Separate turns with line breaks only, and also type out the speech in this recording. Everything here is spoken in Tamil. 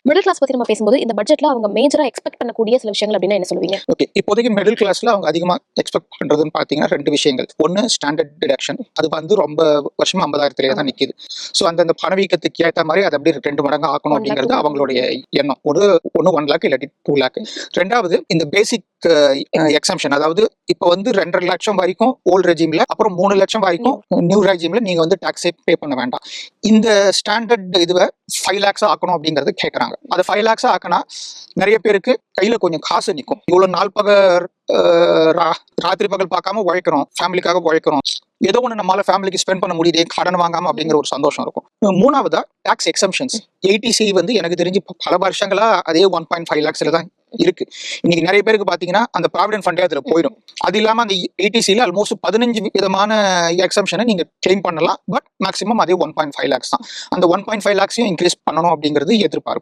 மிடில் கிளாஸ் பத்தி நம்ம பேசும்போது இந்த பட்ஜெட்ல அவங்க மேஜரா எக்ஸ்பெக்ட் பண்ணக்கூடிய சில விஷயங்கள் அப்படின்னா என்ன சொல்லுவீங்க?
ஓகே, இப்போதைக்கு மிடில் கிளாஸ்ல அவங்க அதிகமா எக்ஸ்பெக்ட் பண்றதுன்னு பாத்தீங்கன்னா ரெண்டு விஷயங்கள். ஒன்னு ஸ்டாண்டர்ட் டிடக்ஷன், அது வந்து ரொம்ப வருஷமா 50,000 தான் நிக்குது. ஸோ அந்த பணவீக்கத்துக்கு ஏற்ற மாதிரி அதை அப்படியே 2 மடங்கு ஆக்கணும் அப்படிங்கிறது அவங்களுடைய எண்ணம். ஒன்று 1 லேக் இல்லாட்டி 2 லேக். ரெண்டாவது இந்த பேசிக் எக்ஸம்ஷன், அதாவது இப்போ வந்து 2.5 லட்சம் வரைக்கும் ஓல்டு ரெஜிம்ல, அப்புறம் 3 லட்சம் வரைக்கும் நியூ ரெஜிம்ல நீங்க வந்து டாக்ஸே பே பண்ண வேண்டாம். இந்த ஸ்டாண்டர்ட் இதுவை 5 லேக்ஸ் ஆக்கணும் அப்படிங்கறது கேட்கறாங்க. அதை 5 லேக்ஸ் ஆக்கினா நிறைய பேருக்கு கையில கொஞ்சம் காசு நிற்கும். இவ்வளவு நாள் ராத்திரி பகல் பார்க்காம உழைக்கிறோம், ஃபேமிலிக்காக உழைக்கிறோம், ஏதோ ஒன்று நம்மளால ஃபேமிலிக்கு ஸ்பெண்ட் பண்ண முடியுது, கடன் வாங்காம அப்படிங்கிற ஒரு சந்தோஷம் இருக்கும். மூணாவதா டாக்ஸ் எக்ஸம்ஷன்ஸ். 80C வந்து எனக்கு தெரிஞ்சு பல வருஷங்களா அதே 1.5 லேக்ஸ்ல தான் இருக்கு. இன்னைக்கு நிறைய பேருக்கு பாத்தீங்கன்னா அந்த ப்ராவிடென்ட் ஃபண்டே அதுல போயிடும். அது இல்லாம அந்த 80Cல ஆல்மோஸ்ட் 15 விதமான எக்ஸம்ஷனை நீங்க கிளைம் பண்ணலாம். பட் மேக்ஸிமம் அதே 1.5 லேக்ஸ் தான். அந்த 1.5 லேக்ஸையும் இன்க்ரீஸ் பண்ணணும் அப்படிங்கிறது எதிர்பார்ப்பு.